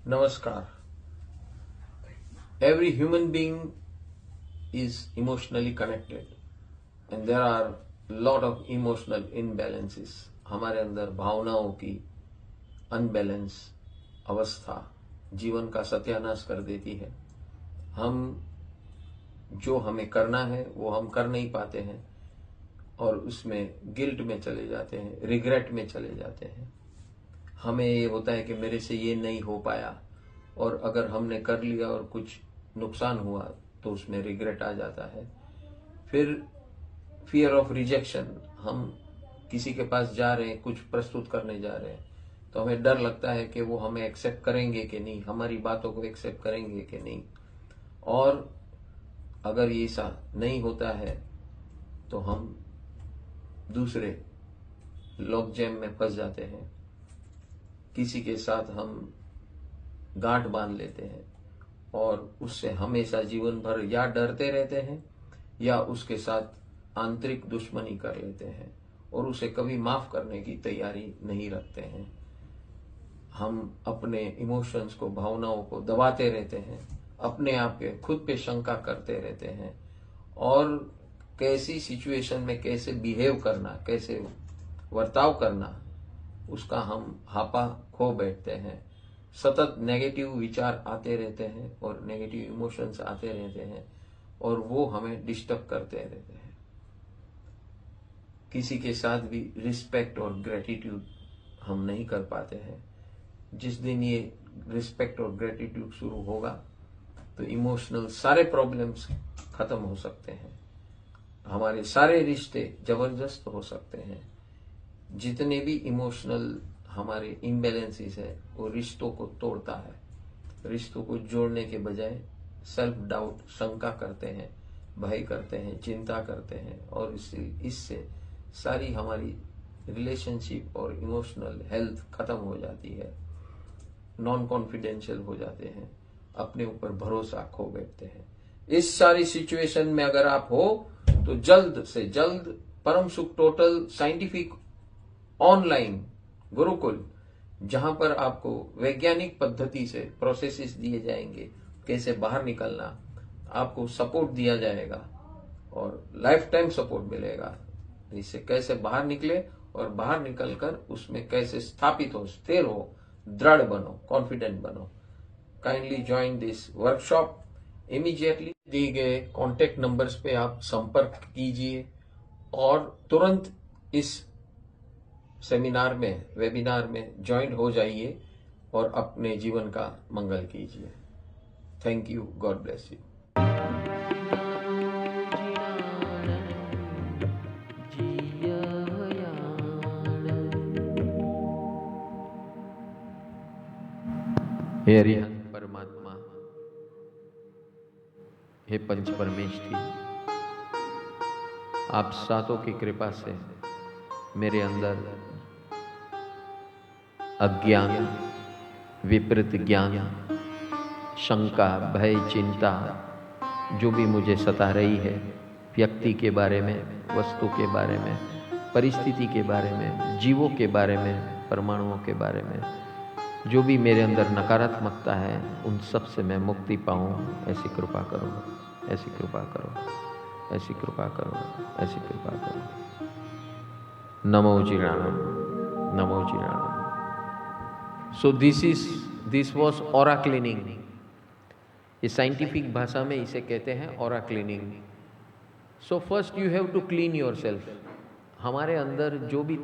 Namaskar. Every human being is emotionally connected and there are lot of emotional imbalances. हमारे अंदर भावनाओं की unbalance अवस्था जीवन का सत्यानाश कर देती है। हम जो हमें करना है वो हम कर नहीं पाते हैं और उसमें गिल्ट में चले जाते हैं, रिग्रेट में चले जाते हैं। हमें ये होता है कि मेरे से ये नहीं हो पाया, और अगर हमने कर लिया और कुछ नुकसान हुआ तो उसमें रिग्रेट आ जाता है। फिर फियर ऑफ रिजेक्शन, हम किसी के पास जा रहे हैं, कुछ प्रस्तुत करने जा रहे हैं तो हमें डर लगता है कि वो हमें एक्सेप्ट करेंगे कि नहीं, हमारी बातों को एक्सेप्ट करेंगे कि नहीं। और अगर ये ऐसा नहीं होता है तो हम दूसरे लॉक जैम में फंस जाते हैं। किसी के साथ हम गांठ बांध लेते हैं और उससे हमेशा जीवन भर या डरते रहते हैं या उसके साथ आंतरिक दुश्मनी कर लेते हैं और उसे कभी माफ करने की तैयारी नहीं रखते हैं। हम अपने इमोशंस को, भावनाओं को दबाते रहते हैं, अपने आप के खुद पे शंका करते रहते हैं और कैसी सिचुएशन में कैसे बिहेव करना, कैसे वर्ताव करना, उसका हम हापा खो बैठते हैं। सतत नेगेटिव विचार आते रहते हैं और नेगेटिव इमोशंस आते रहते हैं और वो हमें डिस्टर्ब करते रहते हैं। किसी के साथ भी रिस्पेक्ट और ग्रेटिट्यूड हम नहीं कर पाते हैं। जिस दिन ये रिस्पेक्ट और ग्रेटिट्यूड शुरू होगा तो इमोशनल सारे प्रॉब्लम्स खत्म हो सकते हैं, हमारे सारे रिश्ते जबरदस्त हो सकते हैं। जितने भी इमोशनल हमारे इम्बैलेंसेस है वो रिश्तों को तोड़ता है। रिश्तों को जोड़ने के बजाय सेल्फ डाउट, शंका करते हैं, भय करते हैं, चिंता करते हैं और इससे सारी हमारी रिलेशनशिप और इमोशनल हेल्थ खत्म हो जाती है। नॉन कॉन्फिडेंशियल हो जाते हैं, अपने ऊपर भरोसा खो बैठते हैं। इस सारी सिचुएशन में अगर आप हो तो जल्द से जल्द परम सुख टोटल साइंटिफिक ऑनलाइन गुरुकुल, जहां पर आपको वैज्ञानिक पद्धति से प्रोसेसेस दिए जाएंगे, कैसे बाहर निकलना, आपको सपोर्ट दिया जाएगा और लाइफ टाइम सपोर्ट मिलेगा। इससे कैसे बाहर निकले और बाहर निकलकर उसमें कैसे स्थापित हो, स्थिर हो, दृढ़ बनो, कॉन्फिडेंट बनो। Kindly join this workshop immediately. दिए गए कॉन्टेक्ट नंबर्स पे आप संपर्क कीजिए और तुरंत इस सेमिनार में, वेबिनार में ज्वाइन हो जाइए और अपने जीवन का मंगल कीजिए। Thank you, God bless you. हे हरिहंत परमात्मा, हे पंच परमेष्ठी, आप सातों की कृपा से मेरे अंदर अज्ञान, विपरीत ज्ञान, शंका, भय, चिंता जो भी मुझे सता रही है, व्यक्ति के बारे में, वस्तु के बारे में, परिस्थिति के बारे में, जीवों के बारे में, परमाणुओं के बारे में, जो भी मेरे अंदर नकारात्मकता है उन सब से मैं मुक्ति पाऊँ, ऐसी कृपा करो, ऐसी कृपा करो, ऐसी कृपा करो, ऐसी कृपा करो। नमो जिनाणम, नमो जिनाणम। So this was aura cleaning. ये साइंटिफिक भाषा में इसे कहते हैं aura cleaning. So first you have to clean yourself. हमारे अंदर जो भी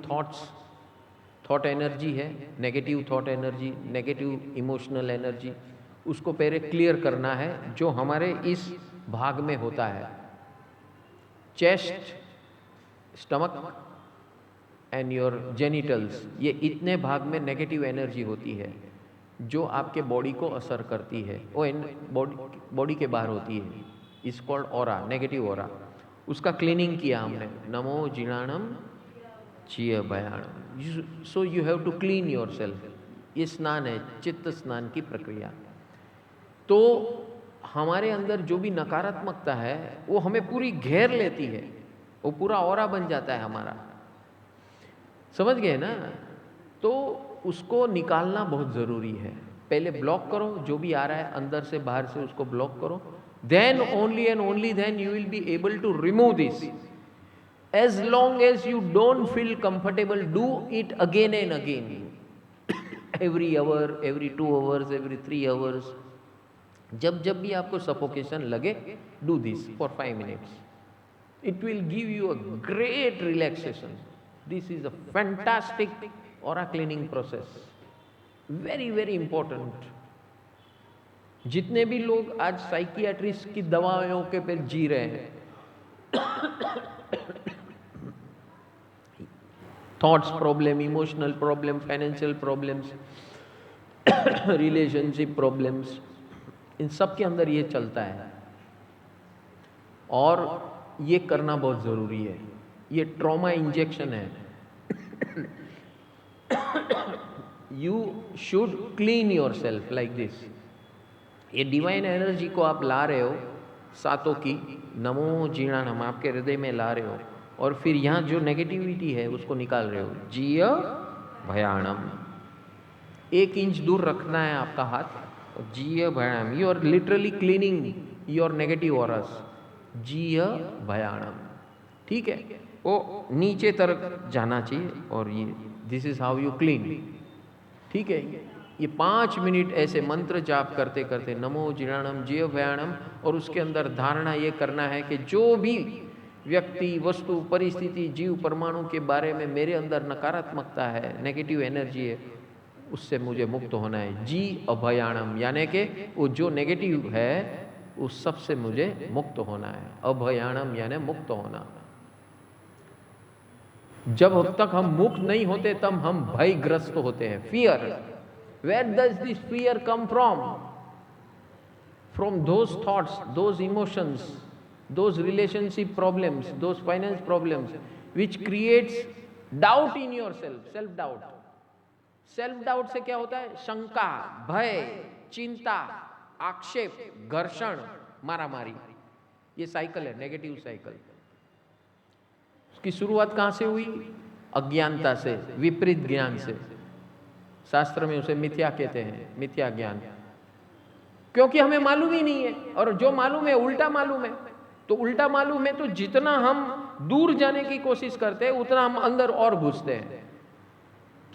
थॉट एनर्जी है, negative thought energy, negative emotional energy, उसको पहले क्लियर करना है, जो हमारे इस भाग में होता है, chest, stomach and your genitals. ये इतने भाग में नेगेटिव एनर्जी होती है जो आपके बॉडी को असर करती है, वो बॉडी के बाहर होती है। Is called aura, negative aura. उसका क्लीनिंग किया हमने। नमो जिनाणम चिय भयाणम। So you have to clean yourself. ये स्नान है, चित्त स्नान की प्रक्रिया। तो हमारे अंदर जो भी नकारात्मकता है वो हमें पूरी घेर लेती है, वो पूरा ऑरा बन जाता है हमारा। समझ गए ना? तो उसको निकालना बहुत ज़रूरी है। पहले ब्लॉक करो, जो भी आ रहा है अंदर से बाहर से उसको ब्लॉक करो. Then only and only then you will be able to remove this. As long as you don't feel comfortable, do it again and again. Every hour, every 2 hours, every 3 hours. जब जब भी आपको suffocation लगे, do this for 5 minutes. It will give you a great relaxation. This is a fantastic aura cleaning process. Very, very important. जितने भी लोग आज psychiatrist की दवाओं के पे जी रहे हैं, thoughts problem, emotional problem, financial problems, relationship problems, इन सब के अंदर ये चलता है और ये करना बहुत ज़रूरी है. ये ट्रॉमा इंजेक्शन है. You should clean your self like this. ये डिवाइन एनर्जी को आप ला रहे हो, सातों की नमो जीणानम आपके हृदय में ला रहे हो, और फिर यहाँ जो नेगेटिविटी है उसको निकाल रहे हो. जीय भयाणम, 1 इंच दूर रखना है आपका हाथ. जीय भयाणम, you are literally cleaning your negative auras. जीय भयाणम, ठीक है, वो नीचे तरफ जाना चाहिए. और ये this is how you clean, ठीक है. ये 5 मिनट ऐसे मंत्र जाप करते करते नमो जीणाणम जीव भयाणम, और उसके अंदर धारणा ये करना है कि जो भी व्यक्ति, वस्तु, परिस्थिति, जीव, परमाणु के बारे में मेरे अंदर नकारात्मकता है, नेगेटिव एनर्जी है, उससे मुझे मुक्त होना है. जी अभयाणम, यानी कि वो जो नेगेटिव है उस सब से मुझे मुक्त होना है. अभयाणम यानी मुक्त होना. जब तक हम मुक्त नहीं होते तब हम भयग्रस्त होते हैं. Fear. Where does this fear come from? From those thoughts, those emotions, those relationship problems, those finance problems, which creates doubt in yourself, self-doubt. Self-doubt से क्या होता है? शंका, भय, चिंता, आक्षेप, घर्षण, मारामारी. ये साइकिल है, नेगेटिव साइकिल. उसकी शुरुआत कहाँ से हुई? अज्ञानता से, विपरीत ज्ञान से. शास्त्र में उसे मिथ्या कहते हैं, मिथ्या ज्ञान. क्योंकि हमें मालूम ही नहीं है, और जो मालूम है उल्टा मालूम है. तो उल्टा मालूम है तो जितना हम दूर जाने की कोशिश करते हैं उतना हम अंदर और घुसते हैं.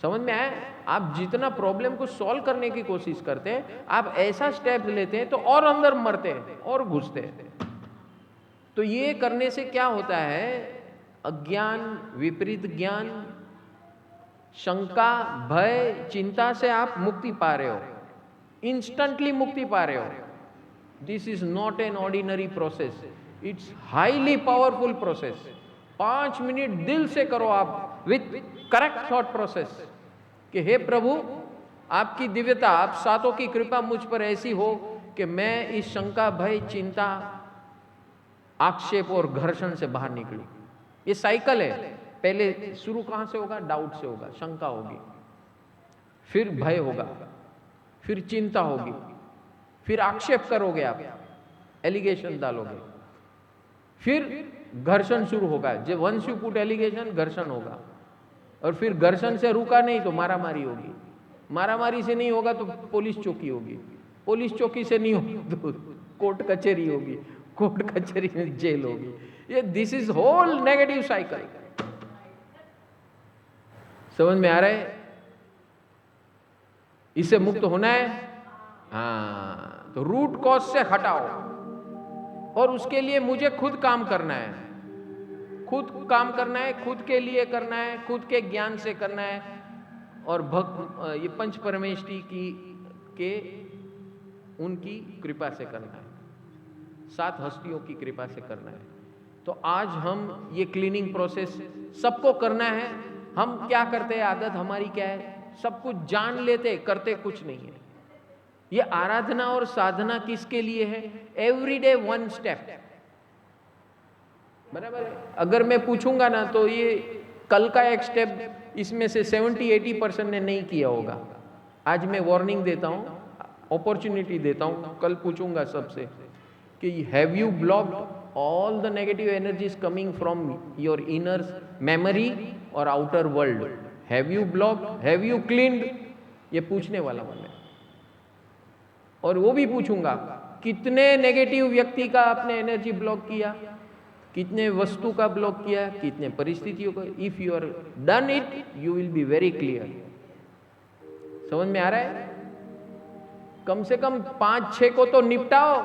समझ में आया? आप जितना प्रॉब्लम को सॉल्व करने की कोशिश करते हैं, आप ऐसा स्टेप लेते हैं तो और अंदर मरते हैं और घुसते हैं. तो ये करने से क्या होता है? अज्ञान, विपरीत ज्ञान, शंका, भय, चिंता से आप मुक्ति पा रहे हो, इंस्टेंटली मुक्ति पा रहे हो. This is not an ordinary process, it's highly powerful process. 5 minute दिल से करो आप विथ करेक्ट थॉट प्रोसेस कि हे प्रभु, आपकी दिव्यता, आप सातों की कृपा मुझ पर ऐसी हो कि मैं इस शंका, भय, चिंता, आक्षेप और घर्षण से बाहर निकलूं. ये साइकिल है. पहले शुरू कहां से होगा? डाउट से होगा, शंका होगी, फिर भय होगा, फिर चिंता होगी, फिर आक्षेप करोगे आप, एलिगेशन डालोगे, फिर घर्षण शुरू होगा. जब वंस यू पुट एलिगेशन, घर्षण होगा, और फिर घर्षण से रुका नहीं तो मारामारी होगी, मारामारी से नहीं होगा तो पुलिस चौकी होगी, पुलिस चौकी से नहीं होगी तो कोर्ट कचहरी होगी, कोर्ट कचहरी में जेल होगी. ये this is whole negative cycle. समझ में आ रहा है? इससे मुक्त होना है. हाँ, तो रूट कॉज से हटाओ, और उसके लिए मुझे खुद काम करना है. खुद काम करना है, खुद के लिए करना है, खुद के ज्ञान से करना है, और ये पंच परमेष्ठी के उनकी कृपा से करना है, 7 हस्तियों की कृपा से करना है. तो आज हम ये क्लीनिंग प्रोसेस सबको करना है. हम क्या करते हैं? आदत हमारी क्या है? सब कुछ जान लेते, करते कुछ नहीं है. ये आराधना और साधना किसके लिए है? Everyday 1 step. बराबर है? अगर मैं पूछूंगा ना तो ये कल का एक स्टेप इसमें से 70-80% ने नहीं किया होगा. आज मैं वार्निंग देता हूं, अपॉर्चुनिटी देता हूं. कल पूछूंगा सबसे कि have you blocked all the negative energies coming from your inner memory or outer world? Have you blocked? Have you cleaned? ये पूछने वाला मन है. और वो भी पूछूंगा कितने नेगेटिव व्यक्ति का आपने एनर्जी ब्लॉक किया, कितने वस्तु का ब्लॉक किया, कितने परिस्थितियों का। If you are done it you will be very clear. समझ में आ रहा है? कम से कम 5-6 को तो निपटाओ,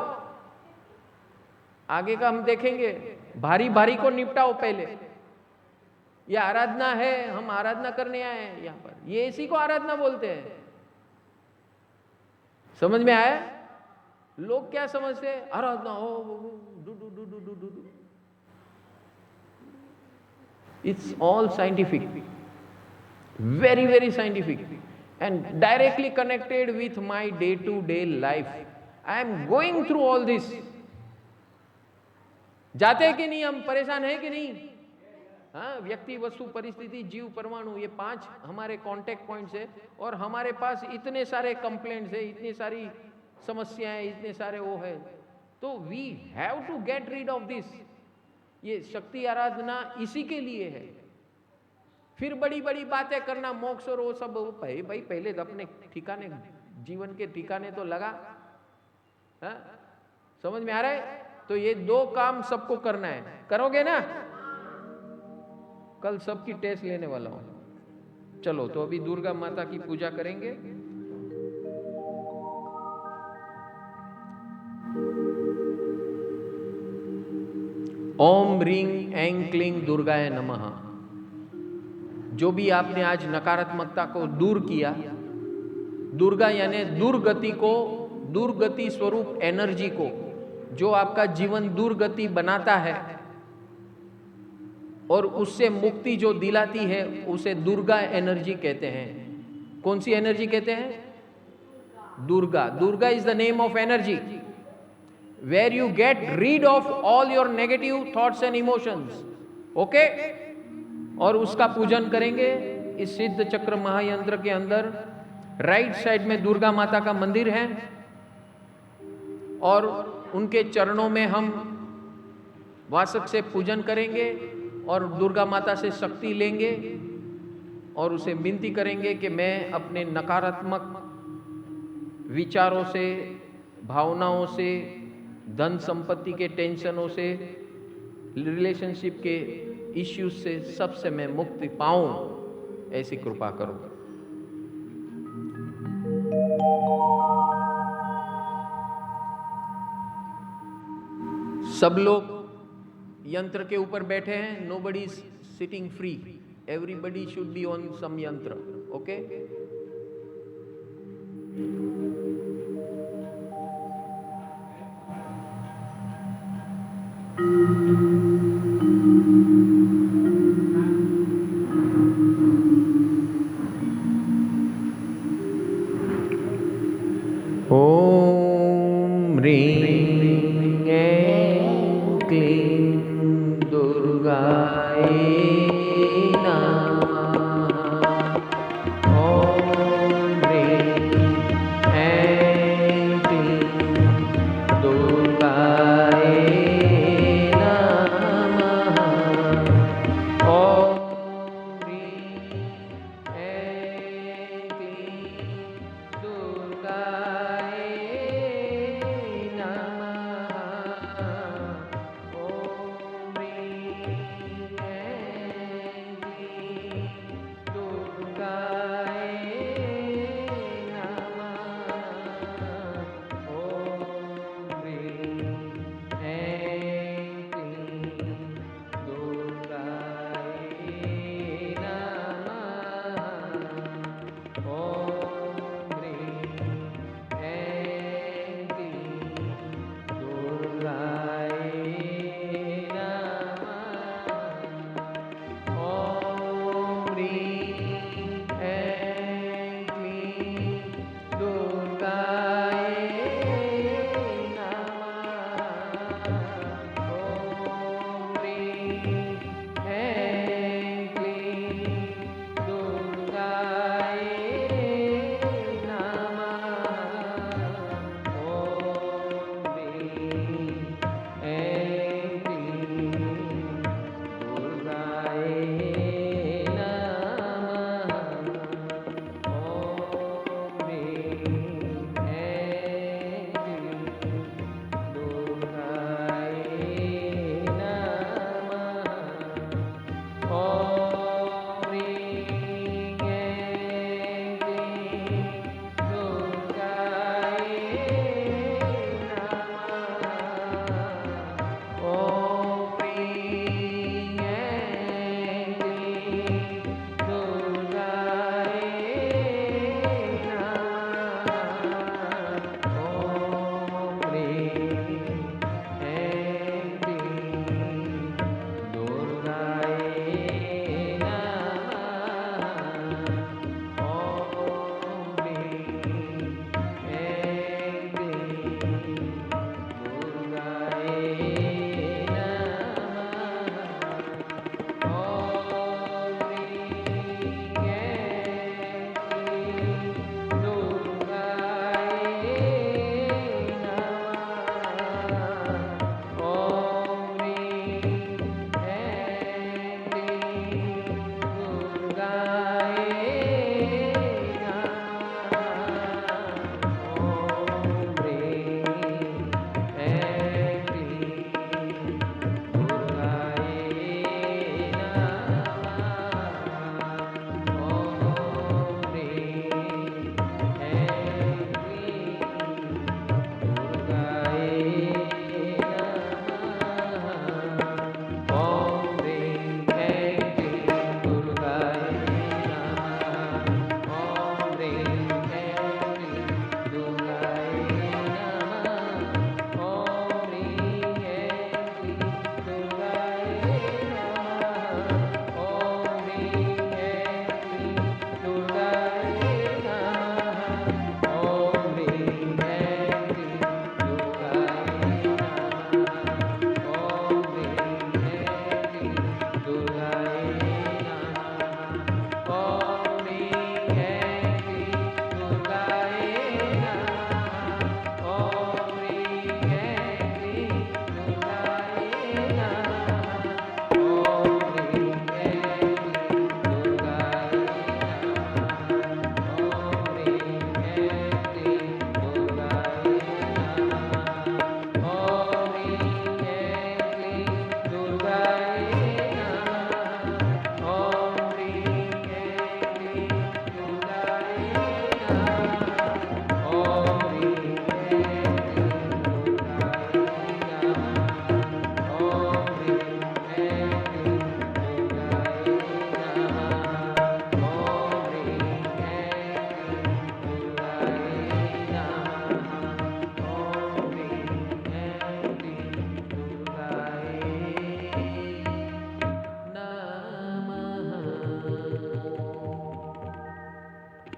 आगे का हम देखेंगे। भारी भारी को निपटाओ पहले। ये आराधना है, हम आराधना करने आए हैं यहां पर, ये इसी को आराधना बोलते हैं। समझ में आया? लोग क्या समझते हैं? आराधना हो do do do do do do do. It's all scientific, very very scientific and directly connected with my day-to-day life. I am going through all this. जाते हैं कि नहीं? हम परेशान हैं कि नहीं? हाँ, व्यक्ति, वस्तु, परिस्थिति, जीव, परमाणु, ये 5 हमारे कांटेक्ट पॉइंट्स है और हमारे पास इतने सारे कंप्लेंट्स है, इतनी सारी समस्याएं, इतने सारे वो है। तो we have to get rid of this. ये शक्ति आराधना इसी के लिए है। फिर बड़ी बड़ी बातें करना, मोक्ष और वो सब, भाई पहले तो अपने ठिकाने, जीवन के ठिकाने तो लगा। हाँ? समझ में आ रहा है? तो ये 2 काम सबको करना है। करोगे ना? कल सबकी टेस्ट लेने वाला हूं। चलो, तो अभी दुर्गा माता की पूजा करेंगे। ओम ह्रीं ऐं क्लीं दुर्गाय नमः। जो भी आपने आज नकारात्मकता को दूर किया, दुर्गा यानी दुर्गति को, दुर्गति स्वरूप एनर्जी को, जो आपका जीवन दुर्गति बनाता है और उससे मुक्ति जो दिलाती है, उसे दुर्गा एनर्जी कहते हैं। कौन सी एनर्जी कहते हैं? Durga. Durga is the name of energy where you get rid of all your negative thoughts and emotions. Okay? और उसका पूजन करेंगे इस सिद्ध चक्र महायंत्र के अंदर। राइट साइड में दुर्गा माता का मंदिर है और उनके चरणों में हम वासक से पूजन करेंगे और दुर्गा माता से शक्ति लेंगे और उसे विनती करेंगे कि मैं अपने नकारात्मक विचारों से, भावनाओं से, धन संपत्ति के टेंशनों से, रिलेशनशिप के इश्यूज से, सबसे मैं मुक्ति पाऊं, ऐसी कृपा करो। सब लोग यंत्र के ऊपर बैठे हैं। Nobody is sitting free, everybody should be on some yantra. Okay? ओम ह्रीं ऐं क्लीं दुर्गाय नमः। ओम ह्रीं ऐं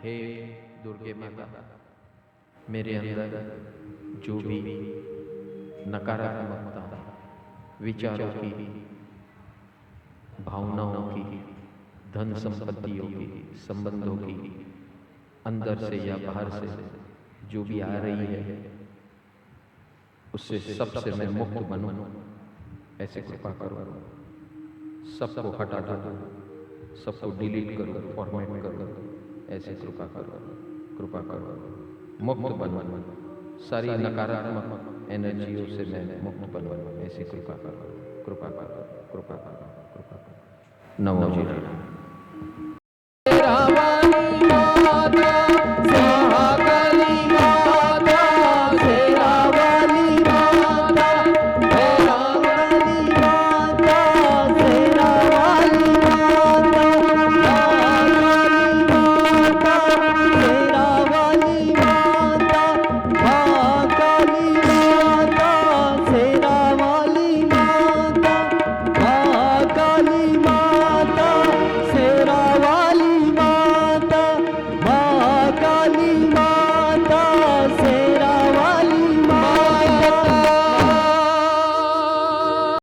हे दुर्गे माता, मेरे अंदर जो भी नकारात्मकता, विचारों की, भावनाओं की, धन संपत्तियों की, संबंधों की, अंदर से या बाहर से जो भी आ रही है, उससे सबसे मैं मुक्त बनूं, ऐसे कृपा करो। सबको हटा दो, सबको डिलीट करो, फॉर्मेट करो, ऐसे कृपा करो, कृपा करो। मुक्त बनूं, सारी नकारात्मक एनर्जियों से मैं मुक्त बनूं, ऐसे कृपा करो, कृपा करो, कृपा करो, कृपा करो। नमो जी।